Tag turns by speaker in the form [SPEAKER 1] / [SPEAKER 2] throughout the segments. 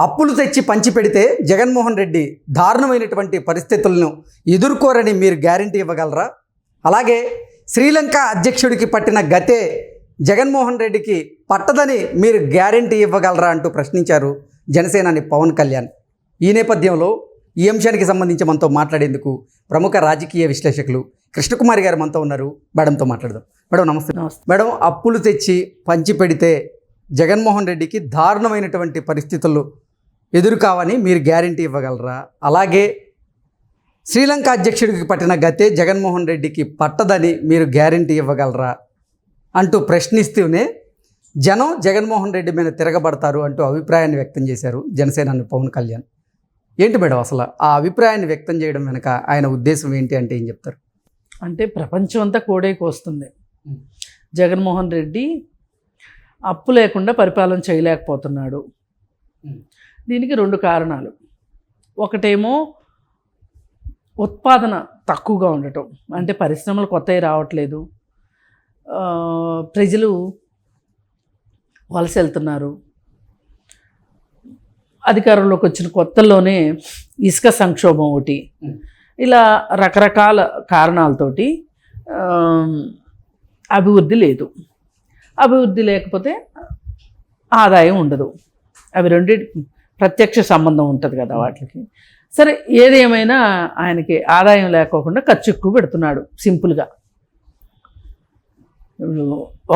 [SPEAKER 1] అప్పులు తెచ్చి పంచిపెడితే జగన్మోహన్ రెడ్డి దారుణమైనటువంటి పరిస్థితులను ఎదుర్కోరని మీరు గ్యారంటీ ఇవ్వగలరా? అలాగే శ్రీలంక అధ్యక్షుడికి పట్టిన గతే జగన్మోహన్ రెడ్డికి పట్టదని మీరు గ్యారంటీ ఇవ్వగలరా అంటూ ప్రశ్నించారు జనసేనాని పవన్ కళ్యాణ్. ఈ నేపథ్యంలో ఈ అంశానికి సంబంధించి మనతో మాట్లాడేందుకు ప్రముఖ రాజకీయ విశ్లేషకులు కృష్ణకుమారి గారు మనతో ఉన్నారు. మేడంతో మాట్లాడదాం. మేడం నమస్తే. మేడం, అప్పులు తెచ్చి పంచిపెడితే జగన్మోహన్ రెడ్డికి దారుణమైనటువంటి పరిస్థితులు ఎదురుకావని మీరు గ్యారంటీ ఇవ్వగలరా? అలాగే శ్రీలంక అధ్యక్షుడికి పట్టిన గతే జగన్మోహన్ రెడ్డికి పట్టదని మీరు గ్యారంటీ ఇవ్వగలరా అంటూ ప్రశ్నిస్తూనే జనం జగన్మోహన్ రెడ్డి మీద తిరగబడతారు అంటూ అభిప్రాయాన్ని వ్యక్తం చేశారు జనసేనాని పవన్ కళ్యాణ్. ఏంటి మేడం అసలు ఆ అభిప్రాయాన్ని వ్యక్తం చేయడం వెనక ఆయన ఉద్దేశం ఏంటి అంటే ఏం చెప్తారు?
[SPEAKER 2] అంటే ప్రపంచం అంతా కోడైకి వస్తుంది. జగన్మోహన్ రెడ్డి అప్పు లేకుండా పరిపాలన చేయలేకపోతున్నాడు. దీనికి రెండు కారణాలు. ఒకటేమో ఉత్పాదన తక్కువగా ఉండటం, అంటే పరిశ్రమలు కొత్తవి రావట్లేదు, ప్రజలు వలస వెళ్తున్నారు. అధికారంలోకి వచ్చిన కొత్తల్లోనే ఇసుక సంక్షోభం ఒకటి, ఇలా రకరకాల కారణాలతోటి అభివృద్ధి లేదు. అభివృద్ధి లేకపోతే ఆదాయం ఉండదు. అవి రెండింటి ప్రత్యక్ష సంబంధం ఉంటుంది కదా వాటికి. సరే, ఏదేమైనా ఆయనకి ఆదాయం లేకోకుండా ఖర్చు ఎక్కువ పెడుతున్నాడు. సింపుల్గా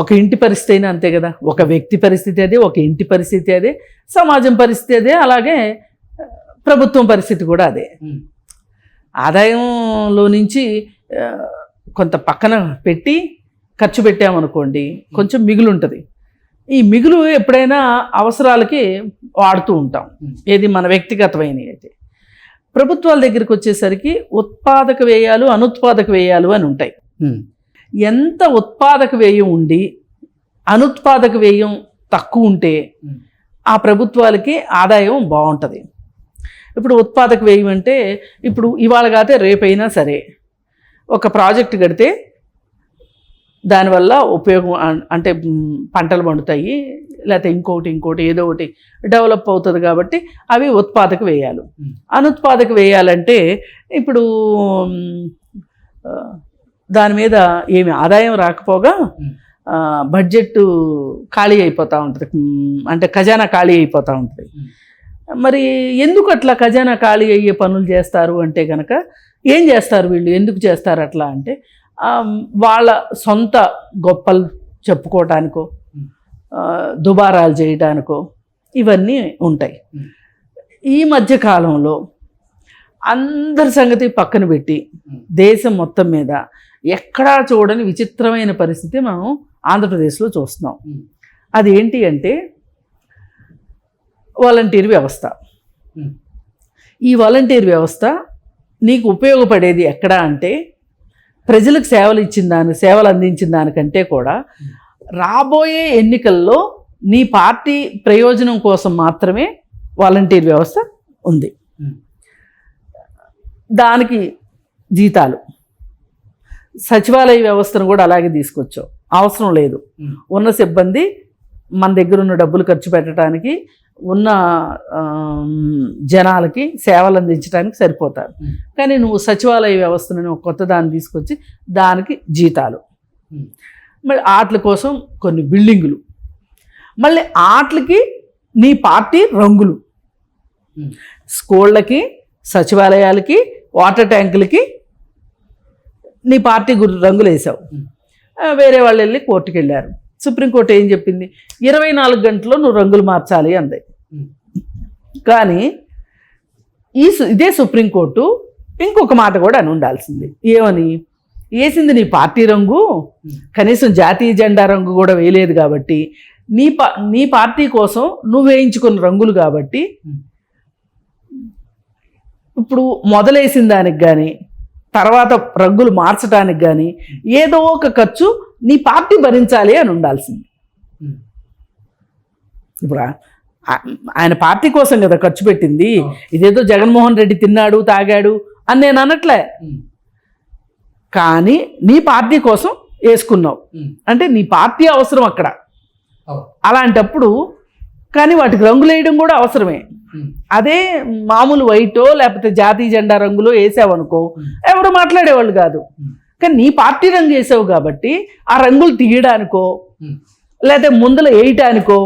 [SPEAKER 2] ఒక ఇంటి పరిస్థితి అయినా అంతే కదా, ఒక వ్యక్తి పరిస్థితి అదే, ఒక ఇంటి పరిస్థితి అదే, సమాజం పరిస్థితి అదే, అలాగే ప్రభుత్వం పరిస్థితి కూడా అదే. ఆదాయంలో నుంచి కొంత పక్కన పెట్టి ఖర్చు పెట్టామనుకోండి, కొంచెం మిగులు ఉంటుంది. ఈ మిగులు ఎప్పుడైనా అవసరాలకి వాడుతూ ఉంటాం. ఏది మన వ్యక్తిగతమైనవి అయితే. ప్రభుత్వాల దగ్గరికి వచ్చేసరికి ఉత్పాదక వ్యయాలు, అనుత్పాదక వ్యయాలు అని ఉంటాయి. ఎంత ఉత్పాదక వ్యయం ఉండి అనుత్పాదక వ్యయం తక్కువ ఉంటే ఆ ప్రభుత్వాలకి ఆదాయం బాగుంటుంది. ఇప్పుడు ఉత్పాదక వ్యయం అంటే ఇప్పుడు ఇవాళ కాతే రేపైనా సరే ఒక ప్రాజెక్ట్ కడితే దానివల్ల ఉపయోగం, అంటే పంటలు పండుతాయి, లేకపోతే ఇంకోటి ఏదో ఒకటి డెవలప్ అవుతుంది. కాబట్టి అవి ఉత్పాదక వ్యయాలు. అనుత్పాదక వ్యయాలంటే ఇప్పుడు దాని మీద ఏమి ఆదాయం రాకపోగా బడ్జెట్ ఖాళీ అయిపోతూ ఉంటుంది, అంటే ఖజానా ఖాళీ అయిపోతూ ఉంటుంది. మరి ఎందుకు అట్లా ఖజానా ఖాళీ అయ్యే పనులు చేస్తారు అంటే కనుక ఏం చేస్తారు వీళ్ళు, ఎందుకు చేస్తారు అట్లా అంటే వాళ్ళ సొంత గొప్పలు చెప్పుకోవటానికో, దుబారాలు చేయడానికో ఇవన్నీ ఉంటాయి. ఈ మధ్య కాలంలో అందరి సంగతి పక్కన పెట్టి దేశం మొత్తం మీద ఎక్కడా చూడని విచిత్రమైన పరిస్థితి మనం ఆంధ్రప్రదేశ్లో చూస్తున్నాం. అది ఏంటి అంటే వాలంటీర్ వ్యవస్థ. ఈ వాలంటీర్ వ్యవస్థ నీకు ఉపయోగపడేది ఎక్కడ అంటే ప్రజలకు సేవలు అందించిన దానికంటే కూడా రాబోయే ఎన్నికల్లో నీ పార్టీ ప్రయోజనం కోసం మాత్రమే వాలంటీర్ వ్యవస్థ ఉంది. దానికి జీతాలు, సచివాలయ వ్యవస్థను కూడా అలాగే తీసుకొచ్చావు. అవసరం లేదు, ఉన్న సిబ్బంది మన దగ్గర ఉన్న డబ్బులు ఖర్చు పెట్టడానికి, ఉన్న జనాలకి సేవలు అందించడానికి సరిపోతారు. కానీ నువ్వు సచివాలయ వ్యవస్థను కొత్త దాన్ని తీసుకొచ్చి దానికి జీతాలు, మళ్ళీ ఆటల కోసం కొన్ని బిల్డింగులు, మళ్ళీ ఆటలకి నీ పార్టీ రంగులు, స్కూళ్ళకి, సచివాలయాలకి, వాటర్ ట్యాంకులకి నీ పార్టీ రంగులు వేసావు. వేరే వాళ్ళు వెళ్ళి కోర్టుకు వెళ్ళారు. సుప్రీంకోర్టు ఏం చెప్పింది? 24 గంటల్లో నువ్వు రంగులు మార్చాలి అంది. కానీ ఇదే సుప్రీంకోర్టు ఇంకొక మాట కూడా అని ఉండాల్సింది. ఏమని వేసింది? నీ పార్టీ రంగు, కనీసం జాతీయ జెండా రంగు కూడా వేయలేదు కాబట్టి, నీ పార్టీ కోసం నువ్వు వేయించుకున్న రంగులు కాబట్టి ఇప్పుడు మొదలేసిన దానికి కానీ తర్వాత రంగులు మార్చడానికి కానీ ఏదో ఒక ఖర్చు నీ పార్టీ భరించాలి అని ఉండాల్సింది. ఇప్పుడు ఆయన పార్టీ కోసం కదా ఖర్చు పెట్టింది. ఇదేదో జగన్మోహన్ రెడ్డి తిన్నాడు తాగాడు అని నేను అనట్లే, కానీ నీ పార్టీ కోసం వేసుకున్నావు అంటే నీ పార్టీ అవసరం అక్కడ. అలాంటప్పుడు కానీ వాటికి రంగులు వేయడం కూడా అవసరమే. అదే మామూలు వైటో లేకపోతే జాతీయ జెండా రంగులో వేసావనుకో ఎవరు మాట్లాడేవాళ్ళు కాదు. కానీ నీ పార్టీ రంగు వేసావు కాబట్టి ఆ రంగులు తీయడానికో లేకపోతే ముందర వేయటానికో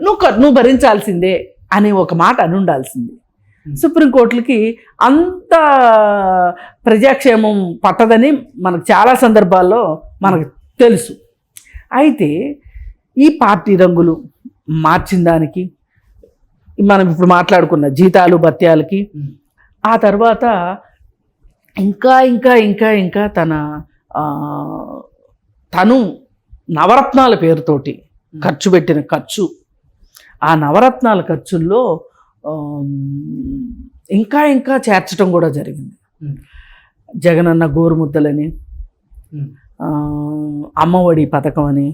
[SPEAKER 2] నువ్వు భరించాల్సిందే అనే ఒక మాట అని ఉండాల్సింది. సుప్రీంకోర్టులకి అంత ప్రజాక్షేమం పట్టదని మనకు చాలా సందర్భాల్లో మనకు తెలుసు. అయితే ఈ పార్టీ రంగులు మార్చిన దానికి మనం ఇప్పుడు మాట్లాడుకున్న జీతాలు భత్యాలకి ఆ తర్వాత ఇంకా ఇంకా ఇంకా ఇంకా తను నవరత్నాల పేరుతోటి ఖర్చు పెట్టిన ఖర్చు, ఆ నవరత్నాల ఖర్చుల్లో ఇంకా ఇంకా చేర్చడం కూడా జరిగింది. జగనన్న గోరుముద్దలని, అమ్మఒడి పథకం అని,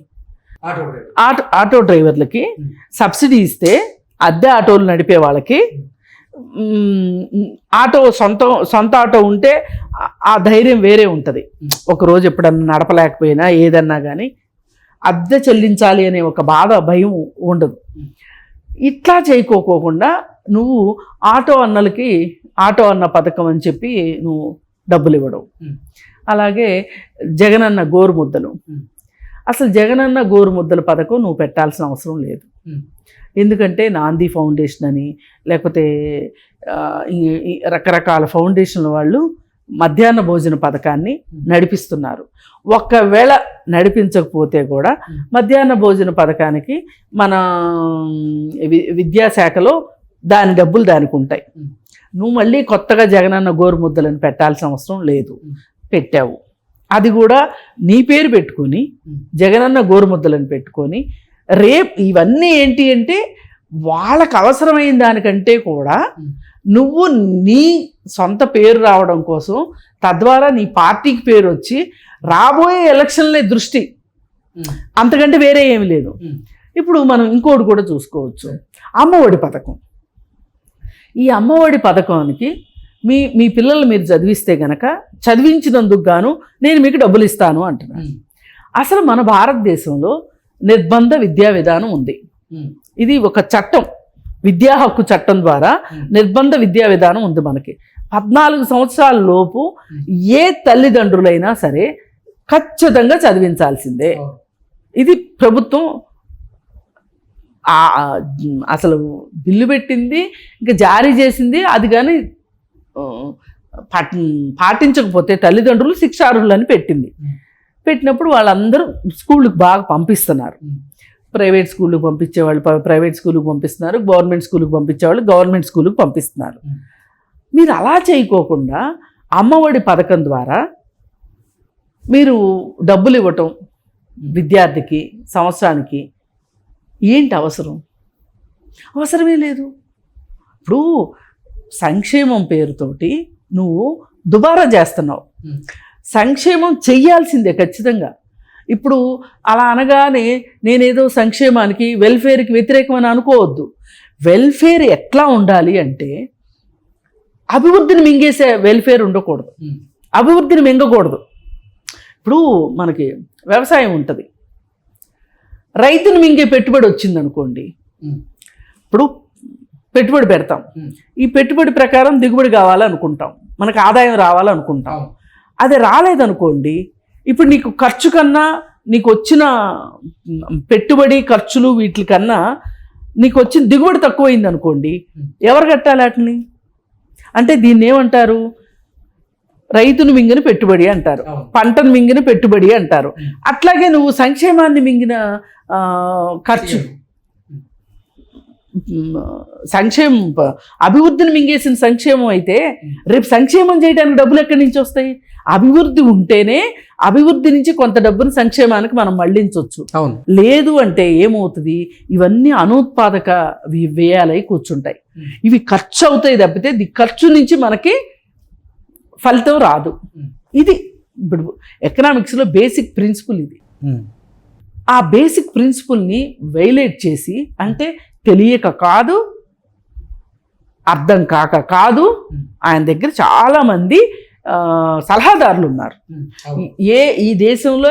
[SPEAKER 2] ఆటో డ్రైవర్లకి సబ్సిడీ ఇస్తే అద్దె ఆటోలు నడిపే వాళ్ళకి ఆటో సొంత ఆటో ఉంటే ఆ ధైర్యం వేరే ఉంటుంది. ఒకరోజు ఎప్పుడన్నా నడపలేకపోయినా ఏదన్నా కానీ అద్దె చెల్లించాలి అనే ఒక బాధ భయం ఉండదు. ఇట్లా చేయకోకుండా నువ్వు ఆటో అన్న పథకం అని చెప్పి నువ్వు డబ్బులు ఇవ్వడం. అలాగే జగనన్న గోరుముద్దలు, అసలు జగనన్న గోరుముద్దల పథకం నువ్వు పెట్టాల్సిన అవసరం లేదు. ఎందుకంటే నాంది ఫౌండేషన్ అని లేకపోతే రకరకాల ఫౌండేషన్ల వాళ్ళు మధ్యాహ్న భోజన పథకాన్ని నడిపిస్తున్నారు. ఒకవేళ నడిపించకపోతే కూడా మధ్యాహ్న భోజన పథకానికి మన విద్యాశాఖలో దాని డబ్బులు దానికి ఉంటాయి. నువ్వు మళ్ళీ కొత్తగా జగనన్న గోరుముద్దలను పెట్టాల్సిన అవసరం లేదు. పెట్టావు, అది కూడా నీ పేరు పెట్టుకొని జగనన్న గోరుముద్దలను పెట్టుకొని రేపు ఇవన్నీ ఏంటి అంటే వాళ్ళకు అవసరమైన దానికంటే కూడా నువ్వు నీ సొంత పేరు రావడం కోసం, తద్వారా నీ పార్టీకి పేరు వచ్చి రాబోయే ఎలక్షన్లే దృష్టి, అంతకంటే వేరే ఏమి లేదు. ఇప్పుడు మనం ఇంకోటి కూడా చూసుకోవచ్చు, అమ్మఒడి పథకం. ఈ అమ్మఒడి పథకానికి మీ పిల్లలు మీరు చదివిస్తే గనక చదివించినందుకు గాను నేను మీకు డబ్బులు ఇస్తాను అంటున్నాను. అసలు మన భారతదేశంలో నిర్బంధ విద్యా విధానం ఉంది. ఇది ఒక చట్టం, విద్యా హక్కు చట్టం ద్వారా నిర్బంధ విద్యా విధానం ఉంది మనకి. 14 సంవత్సరాల లోపు ఏ తల్లిదండ్రులైనా సరే ఖచ్చితంగా చదివించాల్సిందే. ఇది ప్రభుత్వం అసలు బిల్లు పెట్టింది, ఇంకా జారీ చేసింది. అది కానీ పాటించకపోతే తల్లిదండ్రులు శిక్షార్హులని పెట్టినప్పుడు వాళ్ళందరూ స్కూళ్ళకి బాగా పంపిస్తున్నారు. ప్రైవేట్ స్కూళ్ళకి పంపించేవాళ్ళు ప్రైవేట్ స్కూల్కి పంపిస్తున్నారు, గవర్నమెంట్ స్కూల్కి పంపించేవాళ్ళు గవర్నమెంట్ స్కూల్కి పంపిస్తున్నారు. మీరు అలా చేయకోకుండా అమ్మఒడి పథకం ద్వారా మీరు డబ్బులు ఇవ్వటం విద్యార్థికి సంవత్సరానికి ఏంటి అవసరమే లేదు. ఇప్పుడు సంక్షేమం పేరుతోటి నువ్వు దుబారా చేస్తున్నావు. సంక్షేమం చెయ్యాల్సిందే ఖచ్చితంగా. ఇప్పుడు అలా అనగానే నేనేదో సంక్షేమానికి వెల్ఫేర్కి వ్యతిరేకమని అనుకోవద్దు. వెల్ఫేర్ ఎట్లా ఉండాలి అంటే అభివృద్ధిని మింగేసే వెల్ఫేర్ ఉండకూడదు, అభివృద్ధిని మింగకూడదు. ఇప్పుడు మనకి వ్యవసాయం ఉంటుంది, రైతుని మింగే పెట్టుబడి వచ్చిందనుకోండి, ఇప్పుడు పెట్టుబడి పెడతాం, ఈ పెట్టుబడి ప్రకారం దిగుబడి కావాలనుకుంటాం, మనకు ఆదాయం రావాలనుకుంటాం. అది రాలేదనుకోండి, ఇప్పుడు నీకు ఖర్చు కన్నా నీకు వచ్చిన పెట్టుబడి ఖర్చులు వీటికన్నా నీకు వచ్చిన దిగుబడి తక్కువైంది అనుకోండి, ఎవరు కట్టాలి వాటిని? అంటే దీన్ని ఏమంటారు? రైతును మింగిన పెట్టుబడి అంటారు, పంటను మింగిన పెట్టుబడి అంటారు. అట్లాగే నువ్వు సంక్షేమాన్ని మింగిన ఖర్చు, అభివృద్ధిని మింగేసిన సంక్షేమం అయితే రేపు సంక్షేమం చేయడానికి డబ్బులు ఎక్కడి నుంచి వస్తాయి? అభివృద్ధి ఉంటేనే అభివృద్ధి నుంచి కొంత డబ్బును సంక్షేమానికి మనం మళ్లించవచ్చు. లేదు అంటే ఏమవుతుంది? ఇవన్నీ అనుత్పాదక వ్యయాలై కూర్చుంటాయి. ఇవి ఖర్చు అవుతాయి తప్పితే ఖర్చు నుంచి మనకి ఫలితం రాదు. ఇది ఇప్పుడు ఎకనామిక్స్లో బేసిక్ ప్రిన్సిపల్ ఇది. ఆ బేసిక్ ప్రిన్సిపల్ని వైలేట్ చేసి, అంటే తెలియక కాదు, అర్థం కాక కాదు, ఆయన దగ్గర చాలామంది సలహాదారులు ఉన్నారు. ఈ దేశంలో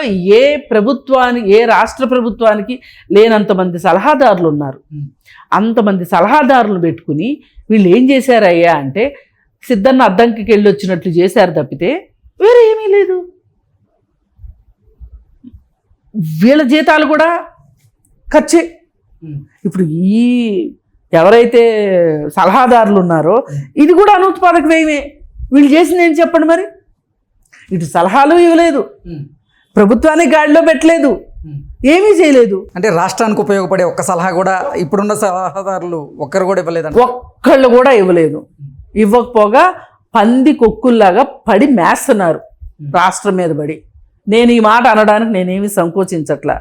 [SPEAKER 2] ఏ రాష్ట్ర ప్రభుత్వానికి లేనంతమంది సలహాదారులు ఉన్నారు. అంతమంది సలహాదారులు పెట్టుకుని వీళ్ళు ఏం చేశారయ్యా అంటే సిద్ధన్న అద్దంకి వెళ్ళి వచ్చినట్లు చేశారు తప్పితే వేరే ఏమీ లేదు. వీళ్ళ జీతాలు కూడా ఖర్చే. ఇప్పుడు ఈ ఎవరైతే సలహాదారులు ఉన్నారో ఇది కూడా అనుత్పాదక వ్యయమే. వీళ్ళు చేసింది ఏం చెప్పండి మరి? ఇటు సలహాలు ఇవ్వలేదు, ప్రభుత్వానికి గాడిలో పెట్టలేదు, ఏమీ చేయలేదు.
[SPEAKER 1] అంటే రాష్ట్రానికి ఉపయోగపడే ఒక్క సలహా కూడా ఇప్పుడున్న సలహాదారులు ఒక్కరు కూడా ఇవ్వలేదు.
[SPEAKER 2] ఒక్కళ్ళు కూడా ఇవ్వలేదు. ఇవ్వకపోగా పంది కొక్కుల్లాగా పడి మేస్తున్నారు రాష్ట్రం మీద పడి. నేను ఈ మాట అనడానికి నేనేమి సంకోచించట్లా.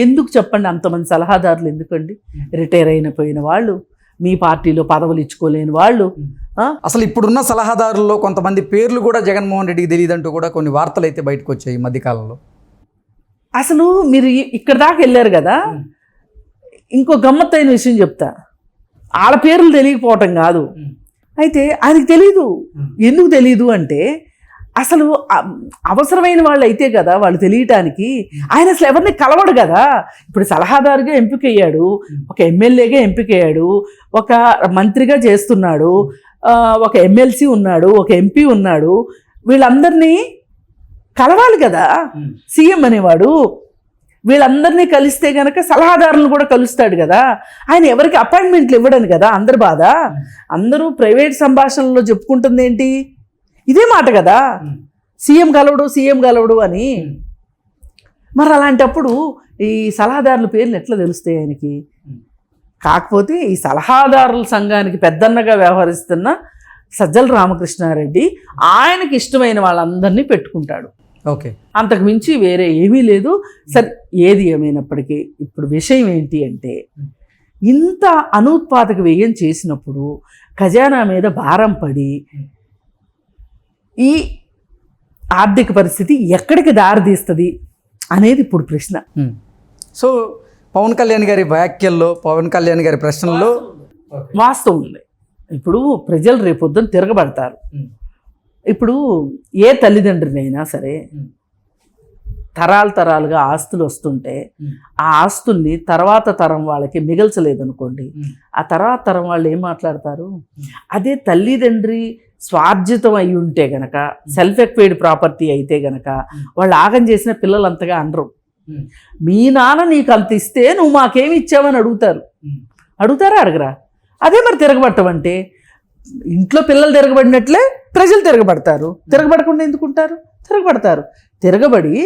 [SPEAKER 2] ఎందుకు చెప్పండి? అంతమంది సలహాదారులు ఎందుకండి? రిటైర్ అయిపోయిన వాళ్ళు, మీ పార్టీలో పదవులు ఇచ్చుకోలేని వాళ్ళు.
[SPEAKER 1] అసలు ఇప్పుడున్న సలహాదారుల్లో కొంతమంది పేర్లు కూడా జగన్మోహన్ రెడ్డికి తెలియదంటూ కూడా కొన్ని వార్తలు అయితే బయటకు వచ్చాయి ఈ మధ్యకాలంలో.
[SPEAKER 2] అసలు మీరు ఇక్కడ దాకా వెళ్ళారు కదా, ఇంకో గమ్మత్తైన విషయం చెప్తా. వాళ్ళ పేర్లు తెలియకపోవటం కాదు, అయితే ఆయనకు తెలీదు. ఎందుకు తెలీదు అంటే అసలు అవసరమైన వాళ్ళు అయితే కదా వాళ్ళు తెలియటానికి. ఆయన అసలు ఎవరిని కలవడు కదా. ఇప్పుడు సలహాదారుగా ఎంపికయ్యాడు, ఒక ఎమ్మెల్యేగా ఎంపికయ్యాడు, ఒక మంత్రిగా చేస్తున్నాడు, ఒక ఎమ్మెల్సీ ఉన్నాడు, ఒక ఎంపీ ఉన్నాడు. వీళ్ళందరినీ కలవాలి కదా సీఎం అనేవాడు. వీళ్ళందరినీ కలిస్తే కనుక సలహాదారులను కూడా కలుస్తాడు కదా. ఆయన ఎవరికి అపాయింట్మెంట్లు ఇవ్వడని కదా అందరి బాధ. అందరూ ప్రైవేట్ సంభాషణలో చెప్పుకుంటుంది ఏంటి? ఇదే మాట కదా, సీఎం గలవడు అని. మరి అలాంటప్పుడు ఈ సలహాదారుల పేర్లు ఎట్లా తెలుస్తాయి ఆయనకి? కాకపోతే ఈ సలహాదారుల సంఘానికి పెద్దన్నగా వ్యవహరిస్తున్న సజ్జల రామకృష్ణారెడ్డి ఆయనకి ఇష్టమైన వాళ్ళందరినీ పెట్టుకుంటాడు.
[SPEAKER 1] ఓకే,
[SPEAKER 2] అంతకు మించి వేరే ఏమీ లేదు. సరే, ఏది ఏమైనప్పటికీ ఇప్పుడు విషయం ఏంటి అంటే ఇంత అనుత్పాదక వ్యయం చేసినప్పుడు ఖజానా మీద భారం పడి ఈ ఆర్థిక పరిస్థితి ఎక్కడికి దారితీస్తుంది అనేది ఇప్పుడు ప్రశ్న.
[SPEAKER 1] సో పవన్ కళ్యాణ్ గారి వ్యాఖ్యల్లో, పవన్ కళ్యాణ్ గారి ప్రశ్నల్లో
[SPEAKER 2] వాస్తవం ఉంది. ఇప్పుడు ప్రజలు రేపొద్దున తిరగబడతారు. ఇప్పుడు ఏ తల్లిదండ్రినైనా సరే తరాలుగా ఆస్తులు వస్తుంటే ఆ ఆస్తుల్ని తర్వాత తరం వాళ్ళకి మిగల్చలేదనుకోండి, ఆ తర్వాత తరం వాళ్ళు ఏం మాట్లాడతారు? అదే తల్లిదండ్రి స్వార్జితం అయి ఉంటే గనక, సెల్ఫ్ ఎక్వైర్డ్ ప్రాపర్టీ అయితే గనక వాళ్ళు ఆగం చేసిన పిల్లలు అంతగా అనరు. మీ నాన్న నీకు అంత ఇస్తే నువ్వు మాకేమి ఇచ్చావని అడుగుతారా? అడగరా? అదే మరి తిరగబట్టం అంటే. ఇంట్లో పిల్లలు తిరగబడినట్లే ప్రజలు తిరగబడతారు. తిరగబడకుండా ఎందుకుంటారు? తిరగబడతారు. తిరగబడి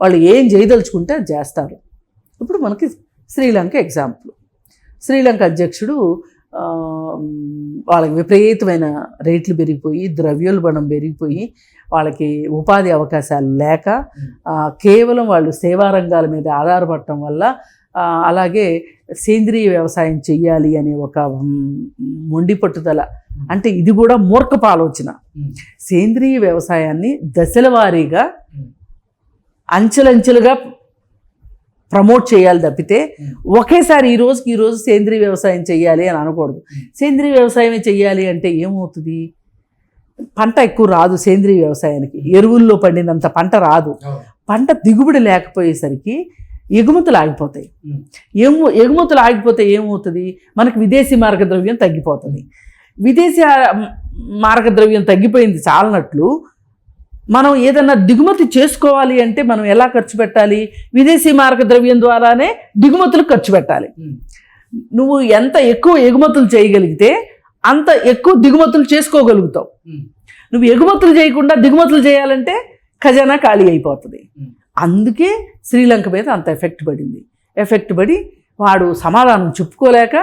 [SPEAKER 2] వాళ్ళు ఏం చేయదలుచుకుంటే అది చేస్తారు. ఇప్పుడు మనకి శ్రీలంక ఎగ్జాంపుల్. శ్రీలంక అధ్యక్షుడు వాళ్ళకి విపరీతమైన రేట్లు పెరిగిపోయి, ద్రవ్యోల్బణం పెరిగిపోయి, వాళ్ళకి ఉపాధి అవకాశాలు లేక కేవలం వాళ్ళు సేవా రంగాల మీద ఆధారపడటం వల్ల, అలాగే సేంద్రీయ వ్యవసాయం చెయ్యాలి అనే ఒక మొండి పట్టుదల, అంటే ఇది కూడా మూర్ఖపు ఆలోచన. సేంద్రీయ వ్యవసాయాన్ని దశల వారీగా అంచెలంచెలుగా ప్రమోట్ చేయాలి తప్పితే ఒకేసారి ఈ రోజు సేంద్రీయ వ్యవసాయం చెయ్యాలి అని అనకూడదు. సేంద్రీయ వ్యవసాయమే చెయ్యాలి అంటే ఏమవుతుంది? పంట ఎక్కువ రాదు సేంద్రీయ వ్యవసాయానికి. ఎరువుల్లో పండినంత పంట రాదు. పంట దిగుబడి లేకపోయేసరికి ఎగుమతులు ఆగిపోతాయి. ఎగుమతులు ఆగిపోతే ఏమవుతుంది? మనకు విదేశీ మార్గద్రవ్యం తగ్గిపోతుంది. విదేశీ మార్గద్రవ్యం తగ్గిపోయింది చాలనట్లు మనం ఏదన్నా దిగుమతి చేసుకోవాలి అంటే మనం ఎలా ఖర్చు పెట్టాలి? విదేశీ మార్గద్రవ్యం ద్వారానే దిగుమతులకు ఖర్చు పెట్టాలి. నువ్వు ఎంత ఎక్కువ ఎగుమతులు చేయగలిగితే అంత ఎక్కువ దిగుమతులు చేసుకోగలుగుతావు. నువ్వు ఎగుమతులు చేయకుండా దిగుమతులు చేయాలంటే ఖజానా ఖాళీ అయిపోతుంది. అందుకే శ్రీలంక మీద అంత ఎఫెక్ట్ పడి వాడు సమాధానం చెప్పుకోలేక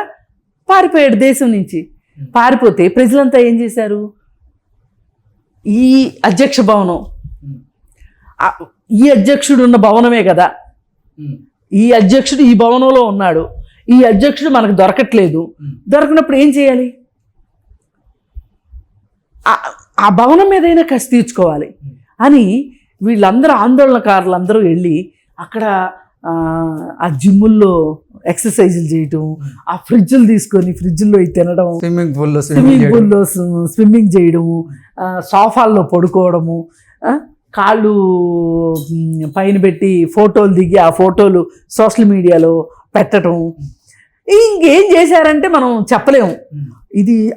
[SPEAKER 2] పారిపోయాడు దేశం నుంచి. పారిపోతే ప్రజలంతా ఏం చేశారు? ఈ అధ్యక్ష భవనం, ఈ అధ్యక్షుడు ఉన్న భవనమే కదా, ఈ అధ్యక్షుడు ఈ భవనంలో ఉన్నాడు, ఈ అధ్యక్షుడు మనకు దొరకట్లేదు. దొరకనప్పుడు ఏం చేయాలి? ఆ భవనం మీదైనా కసి తీర్చుకోవాలి అని వీళ్ళందరూ ఆందోళనకారులందరూ వెళ్ళి అక్కడ ఆ జిమ్ముల్లో ఎక్సర్సైజులు చేయటం, ఆ ఫ్రిడ్జ్లు తీసుకొని ఫ్రిడ్జ్లో తినడం,
[SPEAKER 1] స్విమ్మింగ్ పూల్లో
[SPEAKER 2] స్విమ్మింగ్ చేయడము, సోఫాల్లో పడుకోవడము, కాళ్ళు పైన పెట్టి ఫోటోలు దిగి ఆ ఫోటోలు సోషల్ మీడియాలో పెట్టడం, ఇంకేం చేశారంటే మనం చెప్పలేము.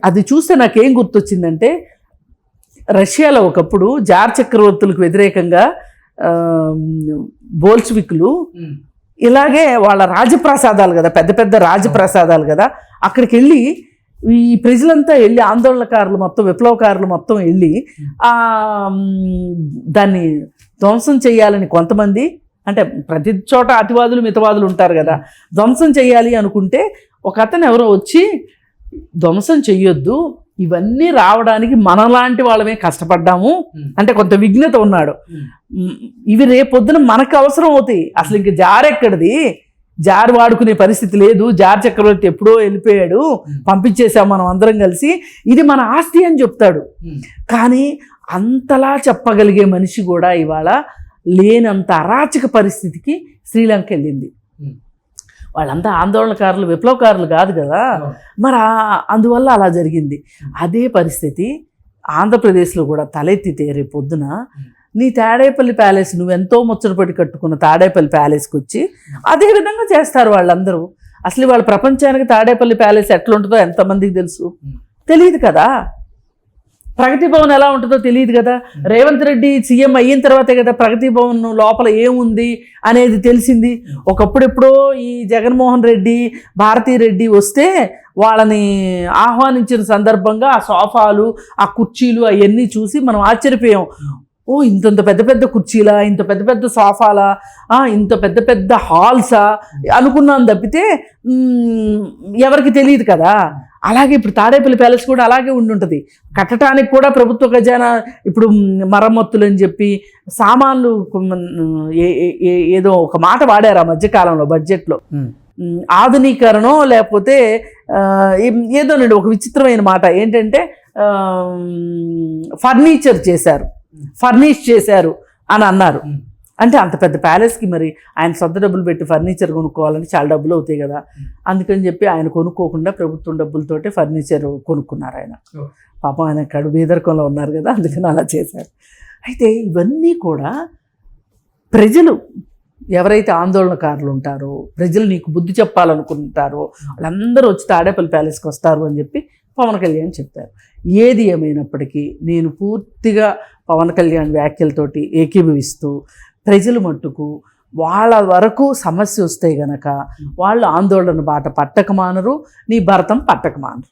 [SPEAKER 2] అది చూస్తే నాకేం గుర్తొచ్చిందంటే, రష్యాలో ఒకప్పుడు జార్ చక్రవర్తులకు వ్యతిరేకంగా బోల్షివిక్లు ఇలాగే వాళ్ళ రాజప్రసాదాలు కదా, పెద్ద పెద్ద రాజప్రసాదాలు కదా, అక్కడికి వెళ్ళి ఈ ప్రజలంతా వెళ్ళి, ఆందోళనకారులు మొత్తం, విప్లవకారులు మొత్తం వెళ్ళి దాన్ని ధ్వంసం చేయాలని కొంతమంది, అంటే ప్రతి చోట అతివాదులు మితవాదులు ఉంటారు కదా, ధ్వంసం చేయాలి అనుకుంటే ఒక అతను ఎవరో వచ్చి ధ్వంసం చెయ్యొద్దు, ఇవన్నీ రావడానికి మనలాంటి వాళ్ళమే కష్టపడ్డాము, అంటే కొంత విఘ్నత ఉన్నాడు, ఇవి రేపొద్దున మనకు అవసరం అవుతాయి, అసలు ఇంక జారెక్కడిది, జార్ వాడుకునే పరిస్థితి లేదు, జార్ చక్రవర్తి ఎప్పుడో వెళ్ళిపోయాడు, పంపించేసాం మనం అందరం కలిసి, ఇది మన ఆస్తి అని చెప్తాడు. కానీ అంతలా చెప్పగలిగే మనిషి కూడా ఇవాళ లేనంత అరాచక పరిస్థితికి శ్రీలంక వెళ్ళింది. వాళ్ళంతా ఆందోళనకారులు, విప్లవకారులు కాదు కదా, మరి అందువల్ల అలా జరిగింది. అదే పరిస్థితి ఆంధ్రప్రదేశ్లో కూడా తలెత్తితే రేపు పొద్దున నీ తాడేపల్లి ప్యాలెస్, నువ్వెంతో ముచ్చటపడి కట్టుకున్న తాడేపల్లి ప్యాలెస్కి వచ్చి అదే విధంగా చేస్తారు వాళ్ళందరూ. అసలు వాళ్ళ ప్రపంచానికి తాడేపల్లి ప్యాలెస్ ఎట్లుంటుందో ఎంతమందికి తెలుసు? తెలియదు కదా. ప్రగతి భవన్ ఎలా ఉంటుందో తెలియదు కదా. రేవంత్ రెడ్డి సీఎం అయిన తర్వాతే కదా ప్రగతి భవన్ లోపల ఏముంది అనేది తెలిసింది. ఒకప్పుడు ఎప్పుడో ఈ జగన్మోహన్ రెడ్డి, భారతీ రెడ్డి వస్తే వాళ్ళని ఆహ్వానించిన సందర్భంగా ఆ సోఫాలు, ఆ కుర్చీలు అవన్నీ చూసి మనం ఆశ్చర్యపోయాం. ఓ, ఇంత పెద్ద పెద్ద కుర్చీలా, ఇంత పెద్ద పెద్ద సోఫాలా, ఇంత పెద్ద పెద్ద హాల్సా అనుకున్నాను తప్పితే ఎవరికి తెలియదు కదా. అలాగే ఇప్పుడు తాడేపల్లి ప్యాలెస్ కూడా అలాగే ఉండుంటుంది. కట్టడానికి కూడా ప్రభుత్వ ఖజానా ఇప్పుడు మరమ్మతులు అని చెప్పి సామాన్లు ఏదో ఒక మాట వాడారు ఆ మధ్యకాలంలో బడ్జెట్లో, ఆధునీకరణ లేకపోతే ఏదోనండి ఒక విచిత్రమైన మాట ఏంటంటే ఫర్నిష్ చేశారు అని అన్నారు. అంటే అంత పెద్ద ప్యాలెస్కి మరి ఆయన సొంత డబ్బులు పెట్టి ఫర్నిచర్ కొనుక్కోవాలంటే చాలా డబ్బులు అవుతాయి కదా. అందుకని చెప్పి ఆయన కొనుక్కోకుండా ప్రభుత్వం డబ్బులతోటే ఫర్నిచర్ కొనుక్కున్నారు ఆయన. పాపం ఆయన కడు బీదరికంలో ఉన్నారు కదా, అందుకని అలా చేశారు. అయితే ఇవన్నీ కూడా ప్రజలు ఎవరైతే ఆందోళనకారులు ఉంటారో, ప్రజలు నీకు బుద్ధి చెప్పాలనుకుంటారో వాళ్ళందరూ వచ్చి తాడేపల్లి ప్యాలెస్కి వస్తారు అని చెప్పి పవన్ కళ్యాణ్ చెప్పారు. ఏది ఏమైనప్పటికీ నేను పూర్తిగా పవన్ కళ్యాణ్ వ్యాఖ్యలతోటి ఏకీభవిస్తూ, ప్రజలు మట్టుకు వాళ్ళ వరకు సమస్య వస్తే గనక వాళ్ళు ఆందోళన బాట పట్టకమానరు, నీ భరతం పట్టకమానరు.